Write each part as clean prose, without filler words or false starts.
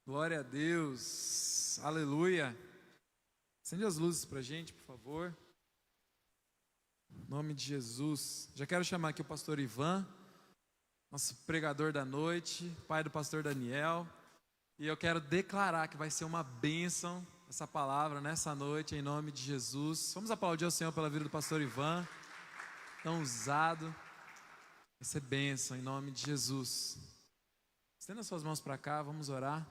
Glória a Deus, aleluia. Acende as luzes para a gente, por favor. Em nome de Jesus. Já quero chamar aqui o pastor Ivan, nosso pregador da noite, pai do pastor Daniel. E eu quero declarar que vai ser uma bênção essa palavra nessa noite, em nome de Jesus. Vamos aplaudir ao Senhor pela vida do pastor Ivan, tão usado. Vai ser bênção, em nome de Jesus. Estenda suas mãos para cá, vamos orar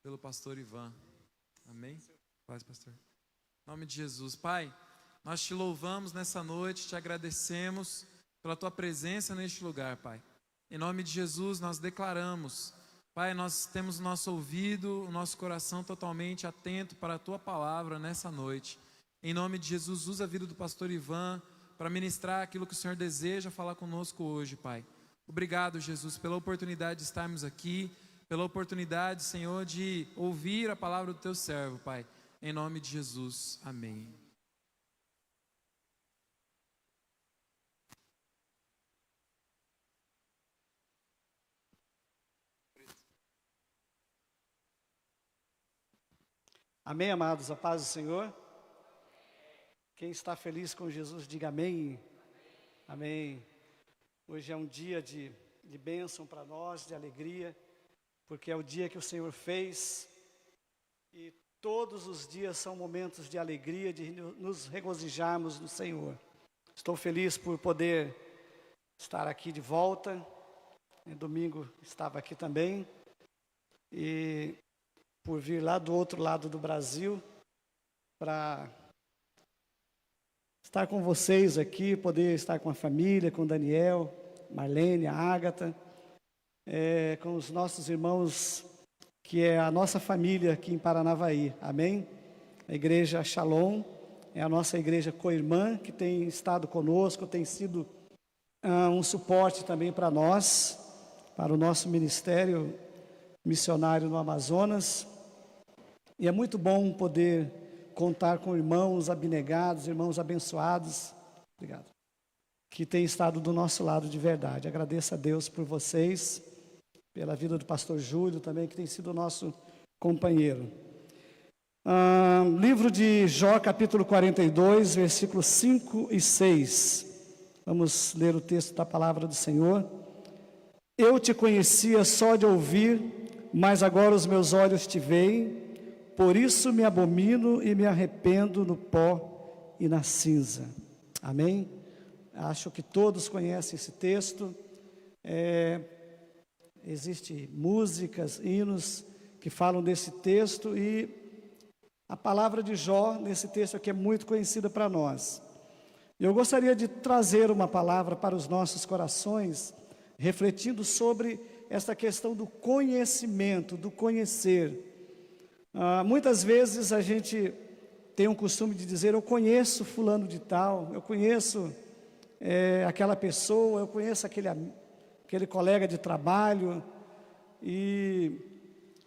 pelo pastor Ivan. Amém? Paz, pastor. Em nome de Jesus. Pai, nós te louvamos nessa noite, te agradecemos pela tua presença neste lugar, Pai. Em nome de Jesus, nós declaramos, Pai, nós temos o nosso ouvido, o nosso coração totalmente atento para a tua palavra nessa noite. Em nome de Jesus, usa a vida do pastor Ivan para ministrar aquilo que o Senhor deseja falar conosco hoje, Pai. Obrigado, Jesus, pela oportunidade de estarmos aqui, pela oportunidade, Senhor, de ouvir a palavra do teu servo, Pai. Em nome de Jesus, amém. Amém, amados, a paz do Senhor. Quem está feliz com Jesus, diga amém. Amém. Hoje é um dia de bênção para nós, de alegria, porque é o dia que o Senhor fez, e todos os dias são momentos de alegria, de nos regozijarmos no Senhor. Estou feliz por poder estar aqui de volta. Domingo estava aqui também, e por vir lá do outro lado do Brasil, para estar com vocês aqui, poder estar com a família, com Daniel, Marlene, a Ágata, com os nossos irmãos, que é a nossa família aqui em Paranavaí, amém? A igreja Shalom é a nossa igreja co-irmã, que tem estado conosco, tem sido um suporte também para nós, para o nosso ministério missionário no Amazonas. E é muito bom poder contar com irmãos abnegados, irmãos abençoados, obrigado, que têm estado do nosso lado de verdade. Agradeço a Deus por vocês, pela vida do pastor Júlio também, que tem sido nosso companheiro. Livro de Jó, capítulo 42, versículos 5 e 6. Vamos ler o texto da palavra do Senhor. Eu te conhecia só de ouvir, mas agora os meus olhos te veem. Por isso me abomino e me arrependo no pó e na cinza. Amém? Acho que todos conhecem esse texto. Existem músicas, hinos que falam desse texto, e a palavra de Jó nesse texto aqui é muito conhecida para nós. Eu gostaria de trazer uma palavra para os nossos corações, refletindo sobre essa questão do conhecimento, do conhecer. Muitas vezes a gente tem um costume de dizer: eu conheço fulano de tal, eu conheço aquela pessoa, eu conheço aquele colega de trabalho, e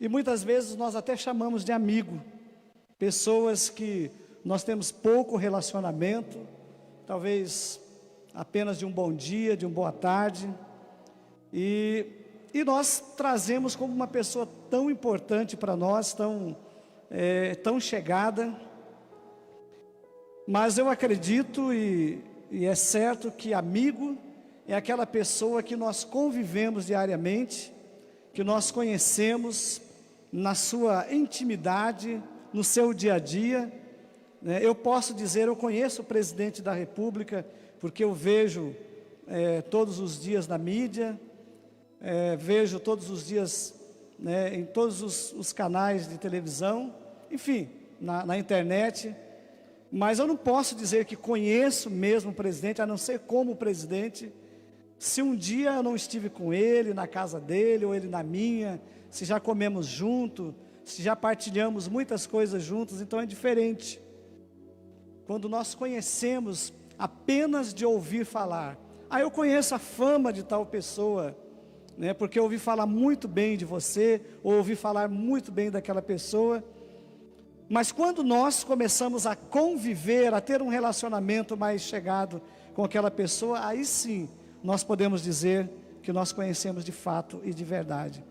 muitas vezes nós até chamamos de amigo, pessoas que nós temos pouco relacionamento, talvez apenas de um bom dia, de uma boa tarde, e nós trazemos como uma pessoa tão importante para nós, tão chegada. Mas eu acredito e é certo que amigo é aquela pessoa que nós convivemos diariamente, que nós conhecemos na sua intimidade, no seu dia a dia. Eu posso dizer, eu conheço o presidente da República, porque eu vejo todos os dias na mídia, vejo todos os dias em todos os canais de televisão, enfim, na internet. Mas eu não posso dizer que conheço mesmo o presidente, a não ser como presidente, se um dia eu não estive com ele, na casa dele, ou ele na minha, se já comemos junto, se já partilhamos muitas coisas juntos. Então é diferente quando nós conhecemos apenas de ouvir falar. Eu conheço a fama de tal pessoa, porque eu ouvi falar muito bem de você, ou ouvi falar muito bem daquela pessoa. Mas quando nós começamos a conviver, a ter um relacionamento mais chegado com aquela pessoa, aí sim nós podemos dizer que nós conhecemos de fato e de verdade.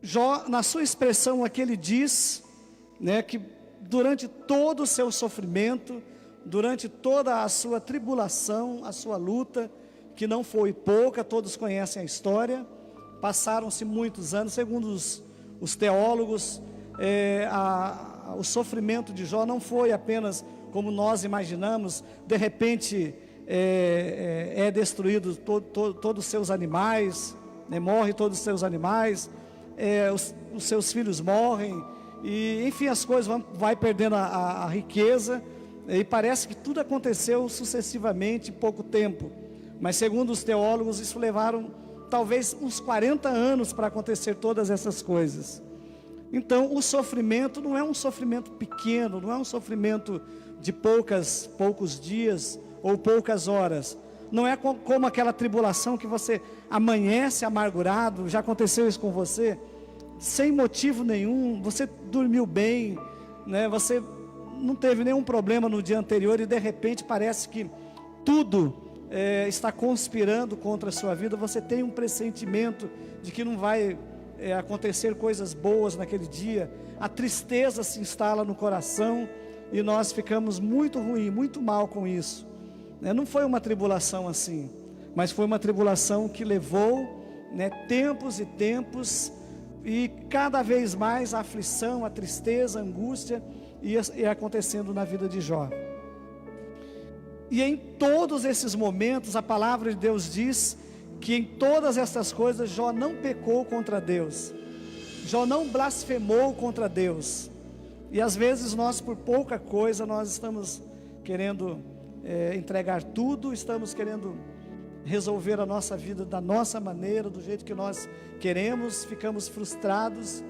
Jó, na sua expressão aqui, ele diz, né, que durante todo o seu sofrimento, durante toda a sua tribulação, a sua luta, que não foi pouca, todos conhecem a história, passaram-se muitos anos, segundo os teólogos, o sofrimento de Jó não foi apenas como nós imaginamos, de repente destruído todos os seus animais, né, morre todos os seus animais, os seus filhos morrem, e enfim as coisas vai perdendo a riqueza, e parece que tudo aconteceu sucessivamente em pouco tempo, mas segundo os teólogos isso levaram talvez uns 40 anos para acontecer todas essas coisas. Então o sofrimento não é um sofrimento pequeno, não é um sofrimento de poucos dias ou poucas horas, não é como aquela tribulação que você amanhece amargurado. Já aconteceu isso com você? Sem motivo nenhum, você dormiu bem, né? Você não teve nenhum problema no dia anterior e de repente parece que tudo está conspirando contra a sua vida. Você tem um pressentimento de que não vai acontecer coisas boas naquele dia, a tristeza se instala no coração e nós ficamos muito ruim, muito mal com isso. Não foi uma tribulação assim, mas foi uma tribulação que levou, né, tempos e tempos, e cada vez mais a aflição, a tristeza, a angústia ia acontecendo na vida de Jó. E em todos esses momentos a palavra de Deus diz que em todas essas coisas Jó não pecou contra Deus, Jó não blasfemou contra Deus. E às vezes nós, por pouca coisa, nós estamos querendo entregar tudo, estamos querendo resolver a nossa vida da nossa maneira, do jeito que nós queremos, ficamos frustrados,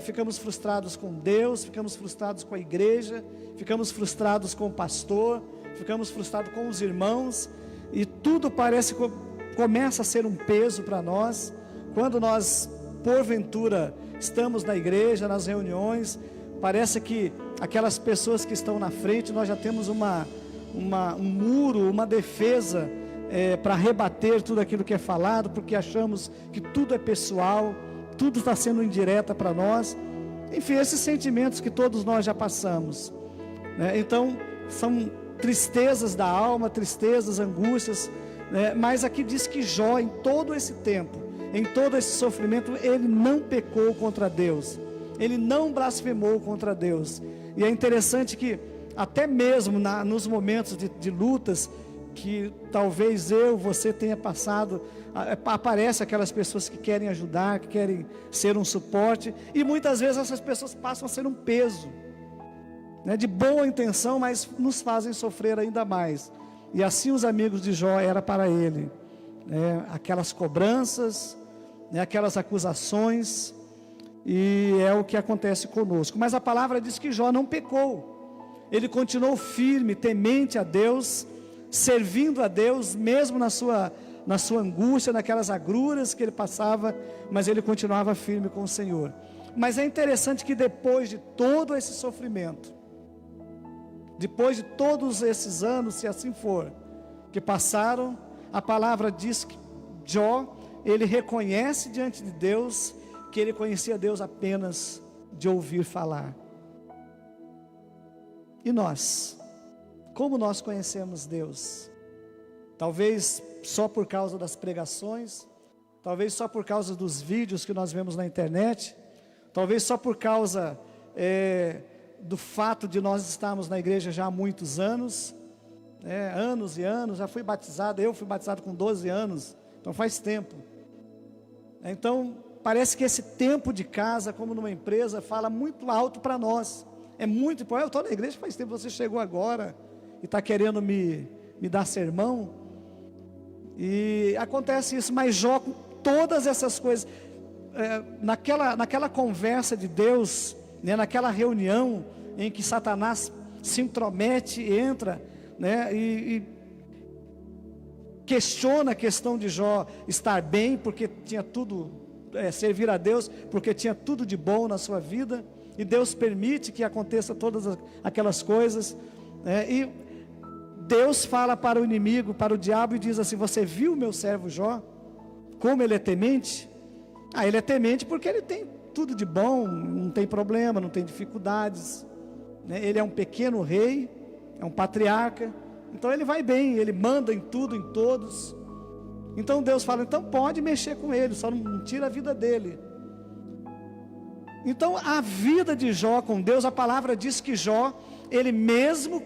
ficamos frustrados com Deus, ficamos frustrados com a igreja, ficamos frustrados com o pastor, ficamos frustrados com os irmãos, e tudo parece que começa a ser um peso para nós. Quando nós, porventura, estamos na igreja, nas reuniões, parece que aquelas pessoas que estão na frente, nós já temos um muro, uma defesa para rebater tudo aquilo que é falado, porque achamos que tudo é pessoal, tudo está sendo indireta para nós. Enfim, esses sentimentos que todos nós já passamos, né? Então, são tristezas da alma, tristezas, angústias, né? Mas aqui diz que Jó, em todo esse tempo, em todo esse sofrimento, ele não pecou contra Deus, ele não blasfemou contra Deus. E é interessante que até mesmo nos momentos de lutas, que talvez você tenha passado, aparece aquelas pessoas que querem ajudar, que querem ser um suporte, e muitas vezes essas pessoas passam a ser um peso, né, de boa intenção, mas nos fazem sofrer ainda mais. E assim os amigos de Jó era para ele, né, aquelas cobranças, né, aquelas acusações, e é o que acontece conosco. Mas a palavra diz que Jó não pecou, ele continuou firme, temente a Deus, servindo a Deus, mesmo na sua angústia, naquelas agruras que ele passava, mas ele continuava firme com o Senhor. Mas é interessante que depois de todo esse sofrimento, depois de todos esses anos, se assim for, que passaram, a palavra diz que Jó, ele reconhece diante de Deus, que ele conhecia Deus apenas de ouvir falar. E nós? Como nós conhecemos Deus? Talvez só por causa das pregações, talvez só por causa dos vídeos que nós vemos na internet, talvez só por causa do fato de nós estarmos na igreja já há muitos anos, anos e anos. Já fui batizado, eu fui batizado com 12 anos, então faz tempo. Então parece que esse tempo de casa, como numa empresa, fala muito alto para nós. É muito importante. Eu estou na igreja faz tempo, você chegou agora e está querendo me dar sermão, e acontece isso. Mas Jó, com todas essas coisas, naquela conversa de Deus, né, naquela reunião em que Satanás se intromete, entra, né, e questiona a questão de Jó estar bem, porque tinha tudo, servir a Deus, porque tinha tudo de bom na sua vida, e Deus permite que aconteça todas aquelas coisas, e Deus fala para o inimigo, para o diabo, e diz assim: você viu meu servo Jó, como ele é temente? Ele é temente porque ele tem tudo de bom, não tem problema, não tem dificuldades, né? Ele é um pequeno rei, é um patriarca, então ele vai bem, ele manda em tudo, em todos. Então Deus fala, então pode mexer com ele, só não tira a vida dele. Então a vida de Jó com Deus, a palavra diz que Jó, ele mesmo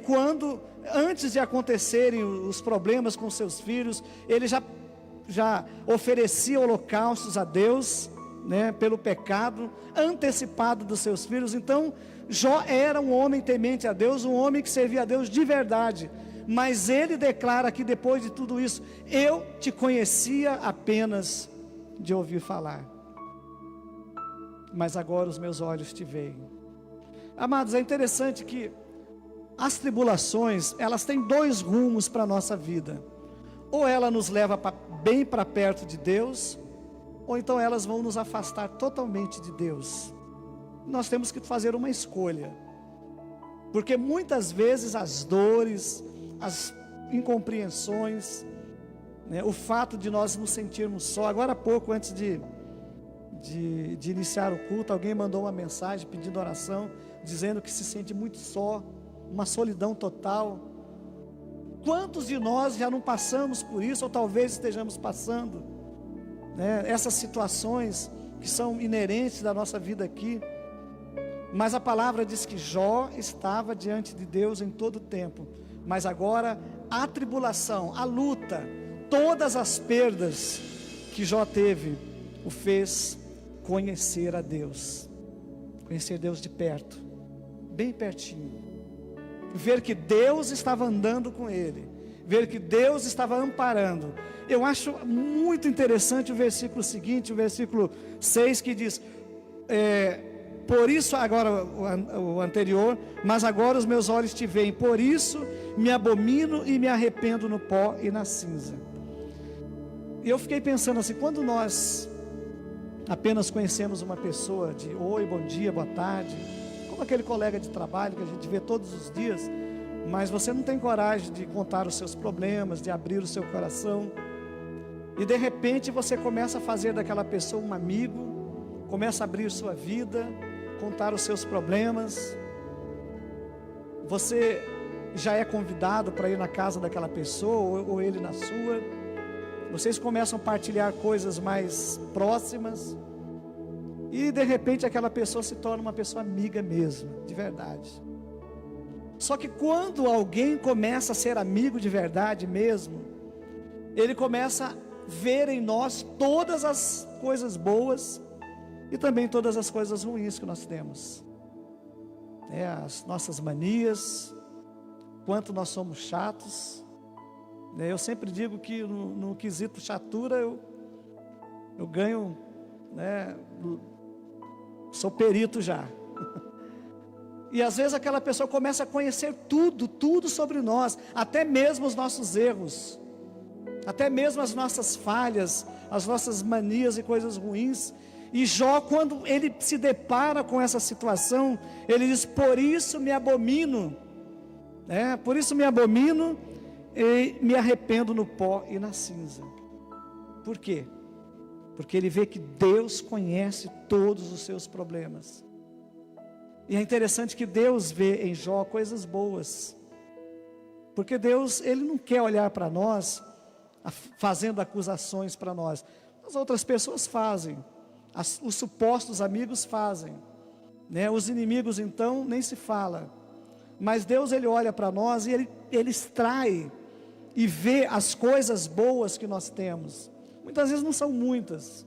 antes de acontecerem os problemas com seus filhos, ele já oferecia holocaustos a Deus, né, pelo pecado antecipado dos seus filhos. Então Jó era um homem temente a Deus, um homem que servia a Deus de verdade. Mas ele declara que depois de tudo isso, eu te conhecia apenas de ouvir falar, mas agora os meus olhos te veem. Amados, é interessante que as tribulações, elas têm dois rumos para a nossa vida. Ou ela nos leva bem para perto de Deus, ou então elas vão nos afastar totalmente de Deus. Nós temos que fazer uma escolha, porque muitas vezes as dores, as incompreensões, né, o fato de nós nos sentirmos só. Agora há pouco, antes de iniciar o culto, alguém mandou uma mensagem pedindo oração, dizendo que se sente muito só, uma solidão total. Quantos de nós já não passamos por isso, ou talvez estejamos passando, né, essas situações que são inerentes da nossa vida aqui? Mas a palavra diz que Jó estava diante de Deus em todo o tempo, mas agora a tribulação, a luta, todas as perdas que Jó teve, o fez conhecer a Deus, conhecer Deus de perto, bem pertinho, ver que Deus estava andando com ele, ver que Deus estava amparando. Eu acho muito interessante o versículo seguinte, o versículo 6, que diz, por isso, agora o anterior, mas agora os meus olhos te veem, por isso me abomino e me arrependo no pó e na cinza. E eu fiquei pensando assim, quando nós apenas conhecemos uma pessoa de oi, bom dia, boa tarde, como aquele colega de trabalho que a gente vê todos os dias, mas você não tem coragem de contar os seus problemas, de abrir o seu coração, e de repente você começa a fazer daquela pessoa um amigo, começa a abrir sua vida, contar os seus problemas, você já é convidado para ir na casa daquela pessoa, ou ele na sua, vocês começam a partilhar coisas mais próximas, e de repente aquela pessoa se torna uma pessoa amiga mesmo, de verdade. Só que quando alguém começa a ser amigo de verdade mesmo, ele começa a ver em nós todas as coisas boas, e também todas as coisas ruins que nós temos, as nossas manias, quanto nós somos chatos, eu sempre digo que no quesito chatura eu ganho, sou perito já. E às vezes aquela pessoa começa a conhecer tudo sobre nós, até mesmo os nossos erros, até mesmo as nossas falhas, as nossas manias e coisas ruins. E Jó, quando ele se depara com essa situação, ele diz, por isso me abomino, por isso me abomino e me arrependo no pó e na cinza. Por quê? Porque ele vê que Deus conhece todos os seus problemas. E é interessante que Deus vê em Jó coisas boas, porque Deus, ele não quer olhar para nós fazendo acusações para nós. As outras pessoas fazem, os supostos amigos fazem, os inimigos então nem se fala. Mas Deus, ele olha para nós e ele extrai e vê as coisas boas que nós temos. Muitas vezes não são muitas,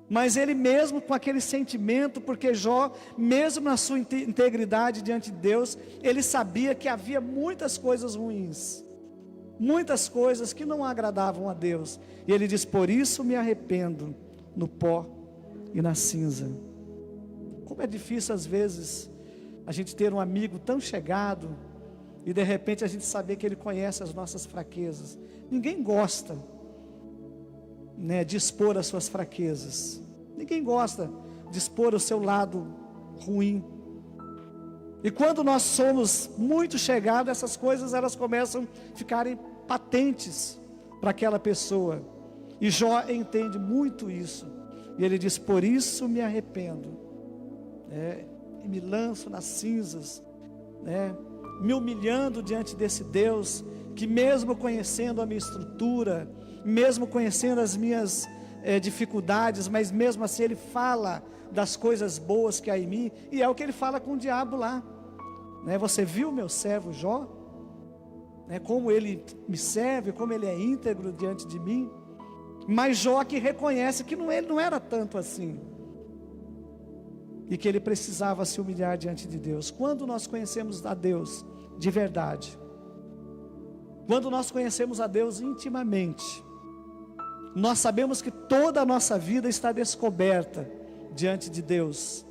mas ele mesmo com aquele sentimento, porque Jó, mesmo na sua integridade diante de Deus, ele sabia que havia muitas coisas ruins, muitas coisas que não agradavam a Deus, e ele diz, por isso me arrependo no pó e na cinza. Como é difícil às vezes a gente ter um amigo tão chegado, e de repente a gente saber que ele conhece as nossas fraquezas. Ninguém gosta, de expor as suas fraquezas, ninguém gosta de expor o seu lado ruim. E quando nós somos muito chegados, essas coisas elas começam a ficarem patentes para aquela pessoa. E Jó entende muito isso. E ele diz: por isso me arrependo, e me lanço nas cinzas, me humilhando diante desse Deus, que mesmo conhecendo a minha estrutura, mesmo conhecendo as minhas dificuldades, mas mesmo assim Ele fala das coisas boas que há em mim, e é o que Ele fala com o diabo lá, você viu meu servo Jó? Como ele me serve, como ele é íntegro diante de mim. Mas Jó que reconhece que ele não era tanto assim, e que ele precisava se humilhar diante de Deus. Quando nós conhecemos a Deus de verdade, quando nós conhecemos a Deus intimamente, nós sabemos que toda a nossa vida está descoberta diante de Deus,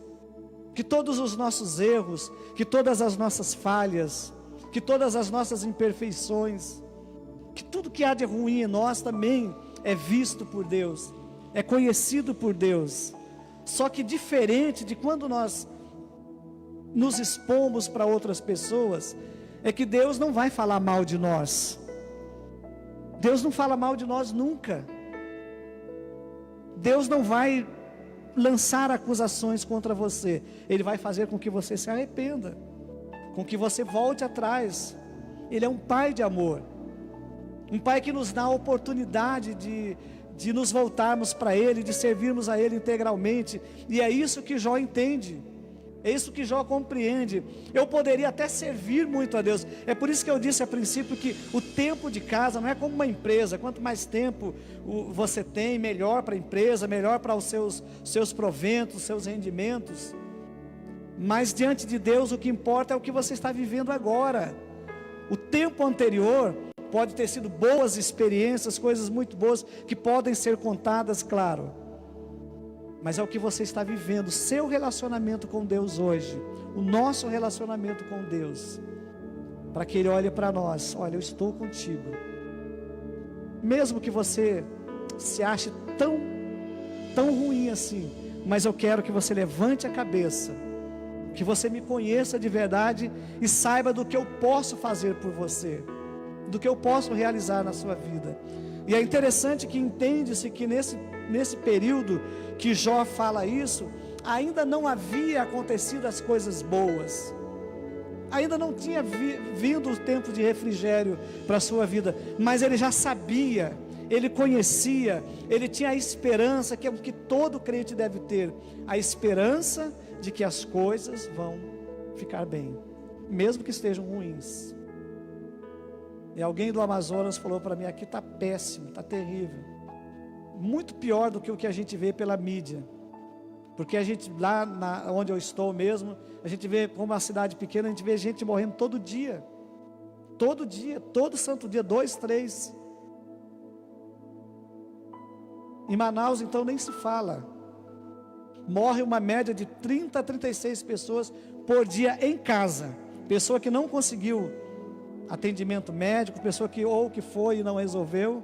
que todos os nossos erros, que todas as nossas falhas, que todas as nossas imperfeições, que tudo que há de ruim em nós também é visto por Deus, é conhecido por Deus. Só que diferente de quando nós nos expomos para outras pessoas, é que Deus não vai falar mal de nós. Deus não fala mal de nós nunca. Deus não vai lançar acusações contra você. Ele vai fazer com que você se arrependa, com que você volte atrás. Ele é um pai de amor, um pai que nos dá a oportunidade de nos voltarmos para Ele, de servirmos a Ele integralmente. E é isso que Jó entende, é isso que Jó compreende. Eu poderia até servir muito a Deus. É por isso que eu disse a princípio que o tempo de casa não é como uma empresa. Quanto mais tempo você tem, melhor para a empresa, melhor para os seus proventos, os seus rendimentos. Mas diante de Deus o que importa é o que você está vivendo agora. O tempo anterior pode ter sido boas experiências, coisas muito boas que podem ser contadas, claro, mas é o que você está vivendo, seu relacionamento com Deus hoje, o nosso relacionamento com Deus, para que Ele olhe para nós: olha, eu estou contigo, mesmo que você se ache tão ruim assim, mas eu quero que você levante a cabeça, que você me conheça de verdade e saiba do que eu posso fazer por você, do que eu posso realizar na sua vida. E é interessante que entende-se que nesse período que Jó fala isso, ainda não havia acontecido as coisas boas, ainda não tinha vindo o tempo de refrigério para a sua vida, mas ele já sabia, ele conhecia, ele tinha a esperança, que é o que todo crente deve ter, a esperança de que as coisas vão ficar bem, mesmo que estejam ruins. E alguém do Amazonas falou para mim: aqui está péssimo, está terrível, muito pior do que o que a gente vê pela mídia, porque a gente lá onde eu estou mesmo, a gente vê como uma cidade pequena, a gente vê gente morrendo todo dia, todo santo dia, 2, 3. Em Manaus então nem se fala, morre uma média de 30 a 36 pessoas por dia em casa, pessoa que não conseguiu atendimento médico, pessoa que foi e não resolveu,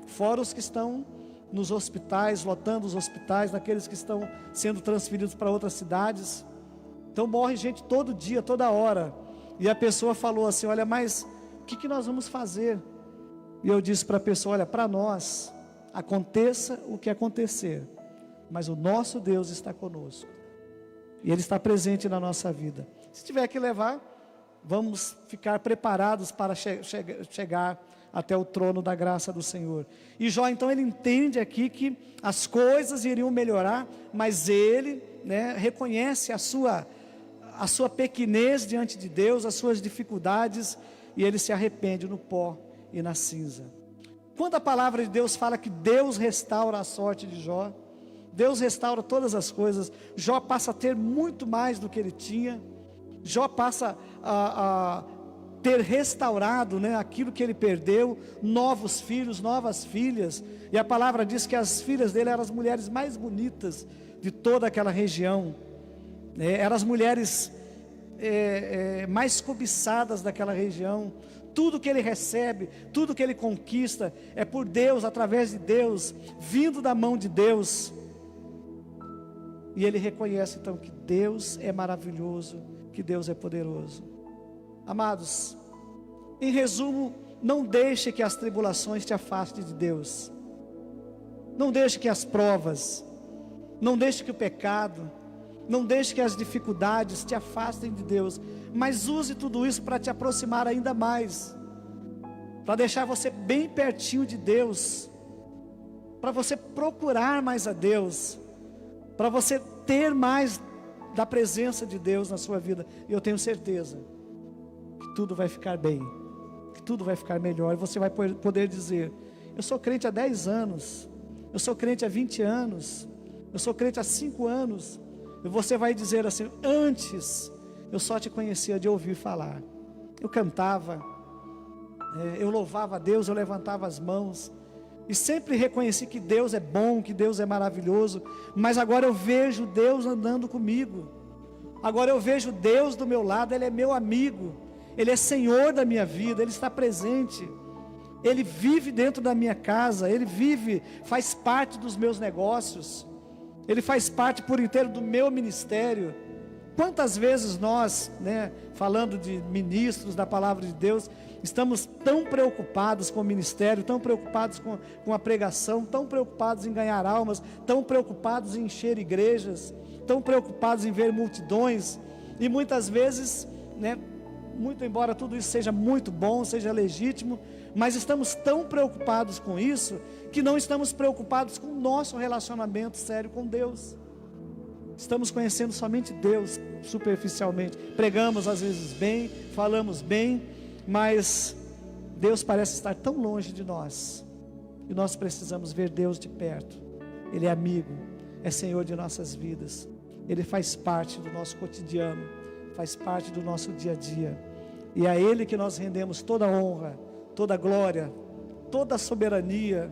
fora os que estão nos hospitais, lotando os hospitais, daqueles que estão sendo transferidos para outras cidades. Então morre gente todo dia, toda hora. E a pessoa falou assim: olha, mas o que nós vamos fazer? E eu disse para a pessoa: olha, para nós, aconteça o que acontecer, mas o nosso Deus está conosco, e Ele está presente na nossa vida. Se tiver que levar, vamos ficar preparados para chegar até o trono da graça do Senhor. E Jó então ele entende aqui que as coisas iriam melhorar, mas ele reconhece a sua pequenez diante de Deus, as suas dificuldades, e ele se arrepende no pó e na cinza. Quando a palavra de Deus fala que Deus restaura a sorte de Jó, Deus restaura todas as coisas, Jó passa a ter muito mais do que ele tinha. Jó passa a ter restaurado aquilo que ele perdeu, novos filhos, novas filhas, e a palavra diz que as filhas dele eram as mulheres mais bonitas de toda aquela região, eram as mulheres mais cobiçadas daquela região. Tudo que ele recebe, tudo que ele conquista, é por Deus, através de Deus, vindo da mão de Deus, e ele reconhece então que Deus é maravilhoso, que Deus é poderoso. Amados, em resumo, não deixe que as tribulações te afastem de Deus, não deixe que as provas, Não deixe que o pecado, não deixe que as dificuldades te afastem de Deus, mas use tudo isso para te aproximar ainda mais, para deixar você bem pertinho de Deus, para você procurar mais a Deus, para você ter mais da presença de Deus na sua vida. E eu tenho certeza que tudo vai ficar bem, que tudo vai ficar melhor, e você vai poder dizer: eu sou crente há 10 anos, eu sou crente há 20 anos, eu sou crente há 5 anos, e você vai dizer assim: antes eu só te conhecia de ouvir falar, eu cantava, eu louvava a Deus, eu levantava as mãos, e sempre reconheci que Deus é bom, que Deus é maravilhoso, mas agora eu vejo Deus andando comigo, agora eu vejo Deus do meu lado, Ele é meu amigo, Ele é Senhor da minha vida, Ele está presente, Ele vive dentro da minha casa, Ele vive, faz parte dos meus negócios, Ele faz parte por inteiro do meu ministério. Quantas vezes nós, falando de ministros da palavra de Deus, estamos tão preocupados com o ministério, tão preocupados com a pregação, tão preocupados em ganhar almas, tão preocupados em encher igrejas, tão preocupados em ver multidões, e muitas vezes, muito embora tudo isso seja muito bom, seja legítimo, mas estamos tão preocupados com isso, que não estamos preocupados com o nosso relacionamento sério com Deus. Estamos conhecendo somente Deus superficialmente, pregamos às vezes bem, falamos bem, mas Deus parece estar tão longe de nós, e nós precisamos ver Deus de perto. Ele é amigo, é Senhor de nossas vidas, Ele faz parte do nosso cotidiano, faz parte do nosso dia a dia, e é a Ele que nós rendemos toda a honra, toda a glória, toda a soberania,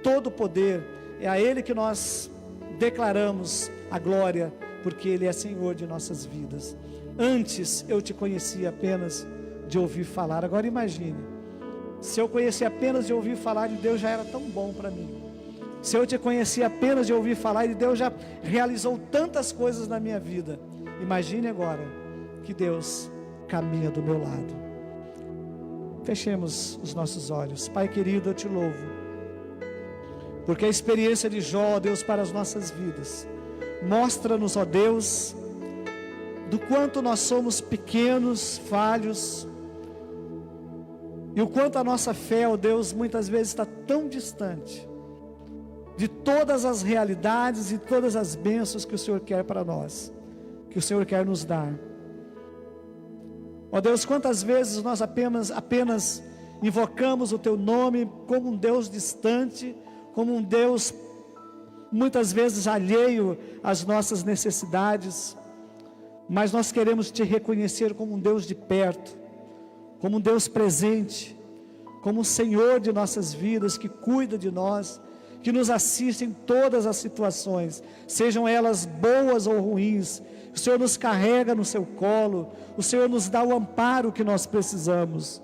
todo o poder. É a Ele que nós declaramos a glória, porque Ele é Senhor de nossas vidas. Antes eu te conhecia apenas de ouvir falar. Agora imagine, se eu conhecia apenas de ouvir falar de Deus, já era tão bom para mim. Se eu te conhecia apenas de ouvir falar de Deus, já realizou tantas coisas na minha vida. Imagine agora que Deus caminha do meu lado. Fechemos os nossos olhos. Pai querido, eu te louvo, porque a experiência de Jó, ó Deus, para as nossas vidas, mostra-nos, ó Deus, do quanto nós somos pequenos, falhos, e o quanto a nossa fé, ó Deus, muitas vezes está tão distante de todas as realidades e todas as bênçãos que o Senhor quer para nós, que o Senhor quer nos dar. Ó Deus, quantas vezes nós apenas invocamos o Teu nome como um Deus distante, como um Deus muitas vezes alheio às nossas necessidades, mas nós queremos Te reconhecer como um Deus de perto, como um Deus presente, como um Senhor de nossas vidas, que cuida de nós, que nos assiste em todas as situações, sejam elas boas ou ruins. O Senhor nos carrega no Seu colo, o Senhor nos dá o amparo que nós precisamos.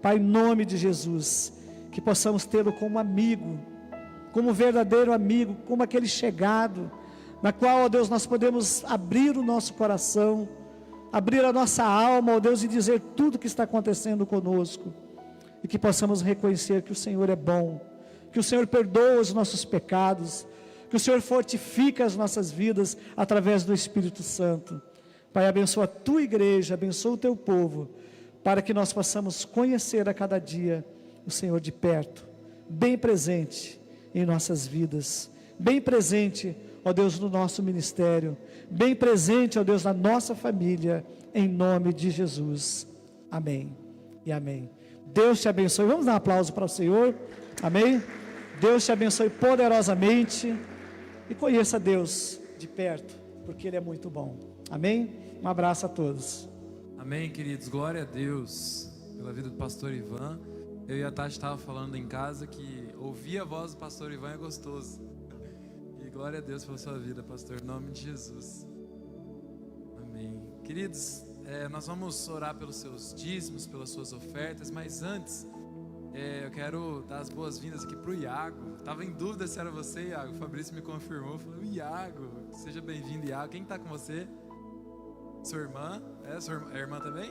Pai, em nome de Jesus, que possamos tê-lo como amigo, como verdadeiro amigo, como aquele chegado, na qual, ó Deus, nós podemos abrir o nosso coração, abrir a nossa alma, ó Deus, e dizer tudo o que está acontecendo conosco, e que possamos reconhecer que o Senhor é bom, que o Senhor perdoa os nossos pecados, que o Senhor fortifica as nossas vidas através do Espírito Santo. Pai, abençoa a Tua igreja, abençoa o Teu povo, para que nós possamos conhecer a cada dia o Senhor de perto, bem presente em nossas vidas, bem presente, ó Deus, no nosso ministério, bem presente, ó Deus, na nossa família, em nome de Jesus. Amém e amém. Deus te abençoe. Vamos dar um aplauso para o Senhor. Amém. Deus te abençoe poderosamente e conheça Deus de perto, porque Ele é muito bom. Amém? Um abraço a todos. Amém, queridos. Glória a Deus pela vida do pastor Ivan. Eu e a Tati estavam falando em casa que ouvir a voz do pastor Ivan é gostoso. E glória a Deus pela sua vida, pastor, em nome de Jesus. Amém. Queridos, nós vamos orar pelos seus dízimos, pelas suas ofertas, mas antes, eu quero dar as boas-vindas aqui para o Iago. Estava em dúvida se era você, Iago. O Fabrício me confirmou, falou: Iago, seja bem-vindo, Iago. Quem está com você? Sua irmã? Sua irmã também?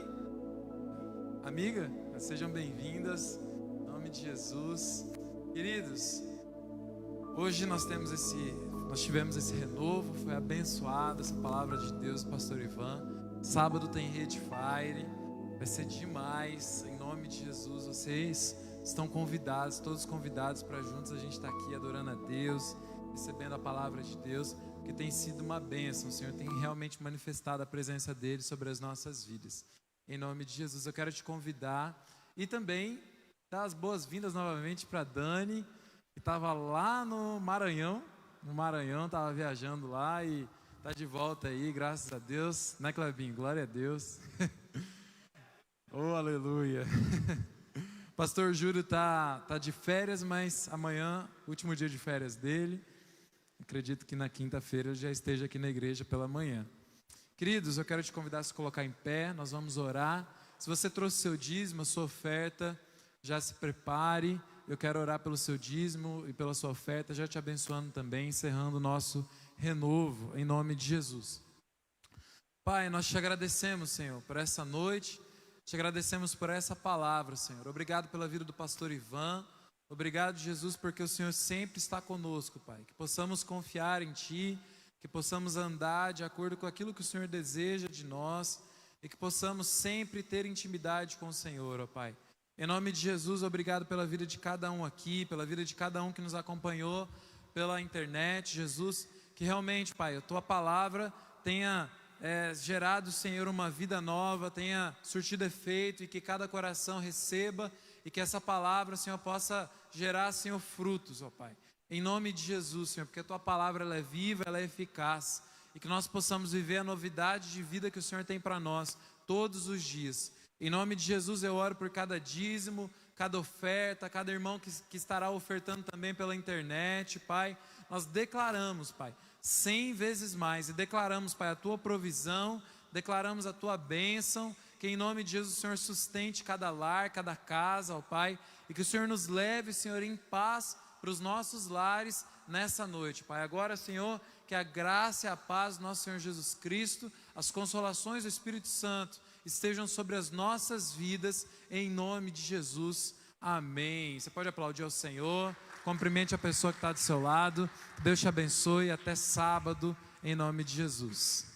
Amiga? Sejam bem-vindas, em nome de Jesus. Queridos, hoje nós temos esse Nós tivemos esse renovo, foi abençoado essa palavra de Deus, pastor Ivan. Sábado tem Rede Fire, vai ser demais, em nome de Jesus. Vocês estão convidados, todos convidados para juntos a gente estar aqui adorando a Deus, recebendo a palavra de Deus, porque tem sido uma bênção. O Senhor tem realmente manifestado a presença dele sobre as nossas vidas. Em nome de Jesus, eu quero te convidar e também dar as boas-vindas novamente para Dani, que estava lá no Maranhão, estava viajando lá e está de volta aí, graças a Deus, né, Clebinho? Glória a Deus. Oh, aleluia. Pastor Júlio tá de férias, mas amanhã, último dia de férias dele. Acredito que na quinta-feira ele já esteja aqui na igreja pela manhã. Queridos, eu quero te convidar a se colocar em pé, nós vamos orar. Se você trouxe seu dízimo, a sua oferta, já se prepare. Eu quero orar pelo seu dízimo e pela sua oferta, já te abençoando também, encerrando o nosso renovo, em nome de Jesus. Pai, nós te agradecemos, Senhor, por essa noite, te agradecemos por essa palavra, Senhor. Obrigado pela vida do pastor Ivan, obrigado, Jesus, porque o Senhor sempre está conosco, Pai. Que possamos confiar em Ti, que possamos andar de acordo com aquilo que o Senhor deseja de nós e que possamos sempre ter intimidade com o Senhor, ó Pai. Em nome de Jesus, obrigado pela vida de cada um aqui, pela vida de cada um que nos acompanhou pela internet, Jesus, que realmente, Pai, a Tua palavra tenha gerado, Senhor, uma vida nova, tenha surtido efeito e que cada coração receba e que essa palavra, Senhor, possa gerar, Senhor, frutos, ó Pai. Em nome de Jesus, Senhor, porque a Tua palavra ela é viva, ela é eficaz e que nós possamos viver a novidade de vida que o Senhor tem para nós todos os dias. Em nome de Jesus eu oro por cada dízimo, cada oferta, cada irmão que estará ofertando também pela internet, Pai. Nós declaramos, Pai, 100 vezes mais e declaramos, Pai, a Tua provisão, declaramos a Tua bênção, que em nome de Jesus o Senhor sustente cada lar, cada casa, ó Pai, e que o Senhor nos leve, Senhor, em paz para os nossos lares nessa noite, Pai. Agora, Senhor, que a graça e a paz do nosso Senhor Jesus Cristo, as consolações do Espírito Santo estejam sobre as nossas vidas, em nome de Jesus, amém. Você pode aplaudir ao Senhor, cumprimente a pessoa que está do seu lado, Deus te abençoe, até sábado, em nome de Jesus.